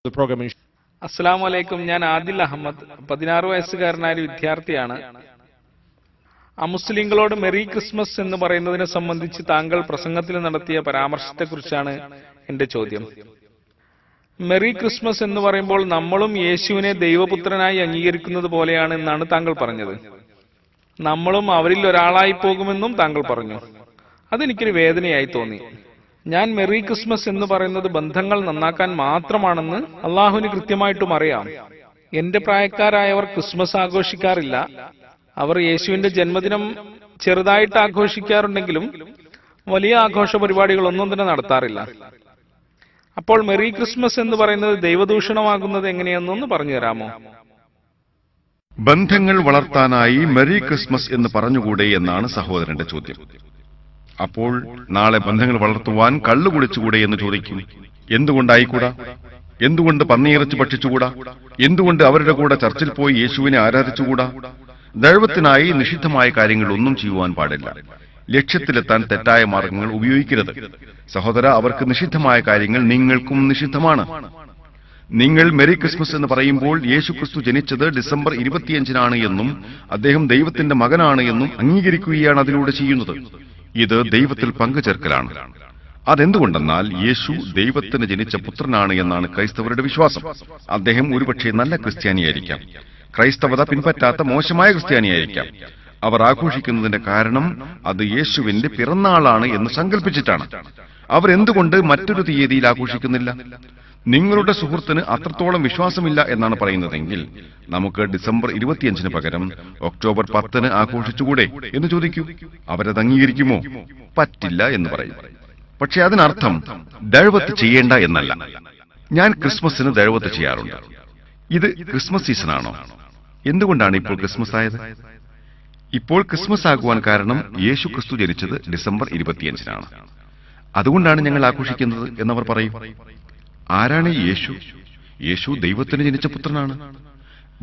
അസ്സലാമു അലൈക്കും. ഞാൻ ആദിൽ അഹമ്മദ്, 16 വയസ്സുകാരനായ ഒരു വിദ്യാർത്ഥിയാണ്. അമുസ്ലിങ്ങളോട് മെറി ക്രിസ്മസ് എന്ന് പറയുന്നതിനെ സംബന്ധിച്ച് താങ്കൾ പ്രസംഗത്തിൽ നടത്തിയ പരാമർശത്തെക്കുറിച്ചാണ് എന്റെ ചോദ്യം. മെറി ക്രിസ്മസ് എന്ന് പറയുമ്പോൾ നമ്മളും യേശുവിനെ ദൈവപുത്രനായി അംഗീകരിക്കുന്നത് പോലെയാണ് എന്നാണ് താങ്കൾ പറഞ്ഞത്. നമ്മളും അവരിൽ ഒരാളായി പോകുമെന്നും താങ്കൾ പറഞ്ഞു. അതെനിക്കൊരു വേദനയായി തോന്നി. ഞാൻ മെറി ക്രിസ്മസ് എന്ന് പറയുന്നത് ബന്ധങ്ങൾ നന്നാക്കാൻ മാത്രമാണെന്ന് അള്ളാഹുവിന് കൃത്യമായിട്ടും അറിയാം. എന്റെ പ്രായക്കാരായവർ ക്രിസ്മസ് ആഘോഷിക്കാറില്ല. അവർ യേശുവിന്റെ ജന്മദിനം ചെറുതായിട്ട് ആഘോഷിക്കാറുണ്ടെങ്കിലും വലിയ ആഘോഷ പരിപാടികളൊന്നും തന്നെ നടത്താറില്ല. അപ്പോൾ മെറി ക്രിസ്മസ് എന്ന് പറയുന്നത് ദൈവദൂഷണമാകുന്നത് എങ്ങനെയെന്നൊന്ന് പറഞ്ഞു തരാമോ? ബന്ധങ്ങൾ വളർത്താനായി മെറി ക്രിസ്മസ് എന്ന് പറഞ്ഞുകൂടെ എന്നാണ് സഹോദരന്റെ ചോദ്യം. അപ്പോൾ നാളെ ബന്ധങ്ങൾ വളർത്തുവാൻ കള്ളു കുടിച്ചുകൂടെ എന്ന് ചോദിക്കും. എന്തുകൊണ്ടായിക്കൂടാ? എന്തുകൊണ്ട് പന്നിയിറച്ചി ഭക്ഷിച്ചുകൂടാ? എന്തുകൊണ്ട് അവരുടെ കൂടെ ചർച്ചിൽ പോയി യേശുവിനെ ആരാധിച്ചുകൂടാ? ദൈവത്തിനായി നിഷിദ്ധമായ കാര്യങ്ങൾ ഒന്നും ചെയ്യുവാൻ പാടില്ല. ലക്ഷ്യത്തിലെത്താൻ തെറ്റായ മാർഗങ്ങൾ ഉപയോഗിക്കരുത്. സഹോദര, അവർക്ക് നിഷിദ്ധമായ കാര്യങ്ങൾ നിങ്ങൾക്കും നിഷിദ്ധമാണ്. നിങ്ങൾ മെറി ക്രിസ്മസ് എന്ന് പറയുമ്പോൾ യേശു ക്രിസ്തു ജനിച്ചത് ഡിസംബർ 25 എന്നും അദ്ദേഹം ദൈവത്തിന്റെ മകനാണ് എന്നും അംഗീകരിക്കുകയാണ് അതിലൂടെ ചെയ്യുന്നത്. ഇത് ദൈവത്തിൽ പങ്കുചേർക്കലാണ്. അതെന്തുകൊണ്ടെന്നാൽ യേശു ദൈവത്തിന് ജനിച്ച പുത്രനാണ് എന്നാണ് ക്രൈസ്തവരുടെ വിശ്വാസം. അദ്ദേഹം ഒരുപക്ഷെ നല്ല ക്രിസ്ത്യാനിയായിരിക്കാം, ക്രൈസ്തവത പിൻപറ്റാത്ത മോശമായ ക്രിസ്ത്യാനിയായിരിക്കാം. അവർ ആഘോഷിക്കുന്നതിന്റെ കാരണം അത് യേശുവിന്റെ പിറന്നാളാണ് എന്ന് സങ്കല്പിച്ചിട്ടാണ്. അവരെന്തുകൊണ്ട് മറ്റൊരു തീയതിയിൽ ആഘോഷിക്കുന്നില്ല? നിങ്ങളുടെ സുഹൃത്തിന് അത്രത്തോളം വിശ്വാസമില്ല എന്നാണ് പറയുന്നതെങ്കിൽ നമുക്ക് ഡിസംബർ 25 പകരം ഒക്ടോബർ 10 ആഘോഷിച്ചുകൂടെ എന്ന് ചോദിക്കൂ. അവരത് അംഗീകരിക്കുമോ? പറ്റില്ല എന്ന് പറയും. പക്ഷെ അതിനർത്ഥം ദഴവത്ത് ചെയ്യേണ്ട എന്നല്ല. ഞാൻ ക്രിസ്മസിന് ദഴവത്ത് ചെയ്യാറുണ്ട്. ഇത് ക്രിസ്മസ് സീസണാണോ? എന്തുകൊണ്ടാണ് ഇപ്പോൾ ക്രിസ്മസ് ആയത്? ഇപ്പോൾ ക്രിസ്മസ് ആകുവാൻ കാരണം യേശു ക്രിസ്തു ജനിച്ചത് ഡിസംബർ 25 അതുകൊണ്ടാണ് ഞങ്ങൾ ആഘോഷിക്കുന്നത് എന്നവർ പറയും. ആരാണ് യേശു? യേശു ദൈവത്തിന് ജനിച്ച പുത്രനാണ്.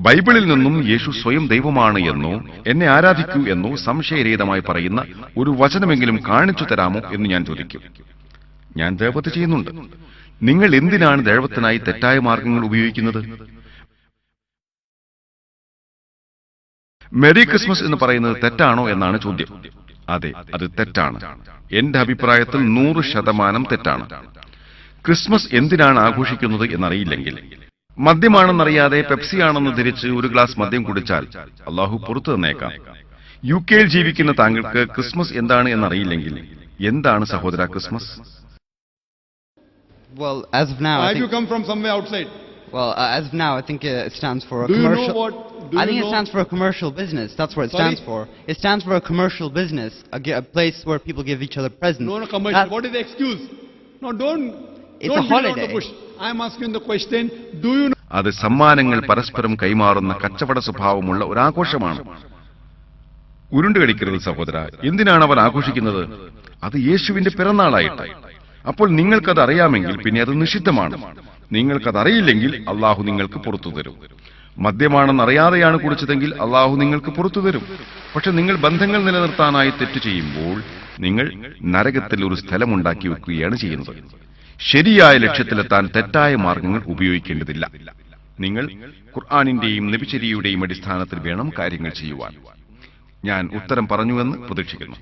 ബൈബിളിൽ നിന്നും യേശു സ്വയം ദൈവമാണ് എന്നോ എന്നെ ആരാധിക്കൂ എന്നോ സംശയരഹിതമായി പറയുന്ന ഒരു വചനമെങ്കിലും കാണിച്ചു തരാമോ എന്ന് ഞാൻ ചോദിക്കും. ഞാൻ ദൈവത്തെ ചെയ്യുന്നുണ്ട്. നിങ്ങൾ എന്തിനാണ് ദൈവത്തിനായി തെറ്റായ മാർഗങ്ങൾ ഉപയോഗിക്കുന്നത്? മെറി ക്രിസ്മസ് എന്ന് പറയുന്നത് തെറ്റാണോ എന്നാണ് ചോദ്യം. അതെ, അത് തെറ്റാണ്. എന്റെ അഭിപ്രായത്തിൽ 100% തെറ്റാണ്. ക്രിസ്മസ് എന്തിനാണ് ആഘോഷിക്കുന്നത് എന്നറിയില്ലെങ്കിൽ, മദ്യമാണെന്നറിയാതെ പെപ്സിയാണെന്ന് ധരിച്ച് ഒരു ഗ്ലാസ് മദ്യം കുടിച്ചാൽ അള്ളാഹു പുറത്തു തന്നേക്കാം. UK ജീവിക്കുന്ന താങ്കൾക്ക് ക്രിസ്മസ് എന്താണ് എന്നറിയില്ലെങ്കിൽ എന്താണ് സഹോദര Christmas? Well, as of now, you come from somewhere outside. Well, as of now, I think it stands for a Do you know commercial. what? I think it stands for a commercial business. That's what it Sorry? stands for. It stands for a commercial business, a place where people give each other presents. No, commercial. What is the excuse? No, don't. It's don't a holiday. beat around the bush. I am asking the question. Do you know? അത് സമ്മാനങ്ങൾ പരസ്പരം കൈമാറുന്ന കച്ചവട സ്വഭാവമുള്ള ഒരു ആഘോഷമാണ്. ഉരുണ്ടുകളിക്കരുത് സഹോദര. എന്തിനാണ് അവർ ആഘോഷിക്കുന്നത്? അത് യേശുവിന്റെ പിറന്നാളായിട്ട്. അപ്പോൾ നിങ്ങൾക്കത് അറിയാമെങ്കിൽ പിന്നെ അത് നിഷിദ്ധമാണ്. നിങ്ങൾക്കതറിയില്ലെങ്കിൽ അള്ളാഹു നിങ്ങൾക്ക് പുറത്തു തരും. മദ്യമാണെന്നറിയാതെയാണ് കുടിച്ചതെങ്കിൽ അള്ളാഹു നിങ്ങൾക്ക് പുറത്തു തരും. പക്ഷെ നിങ്ങൾ ബന്ധങ്ങൾ നിലനിർത്താനായി തെറ്റ് ചെയ്യുമ്പോൾ നിങ്ങൾ നരകത്തിൽ ഒരു സ്ഥലമുണ്ടാക്കി വെക്കുകയാണ് ചെയ്യുന്നത്. ശരിയായ ലക്ഷ്യത്തിലെത്താൻ തെറ്റായ മാർഗങ്ങൾ ഉപയോഗിക്കേണ്ടതില്ല. നിങ്ങൾ ഖുർആനിന്റെയും നബിചര്യയുടെയും അടിസ്ഥാനത്തിൽ വേണം കാര്യങ്ങൾ ചെയ്യുവാൻ. ഞാൻ ഉത്തരം പറഞ്ഞുവെന്ന് പ്രതീക്ഷിക്കുന്നു.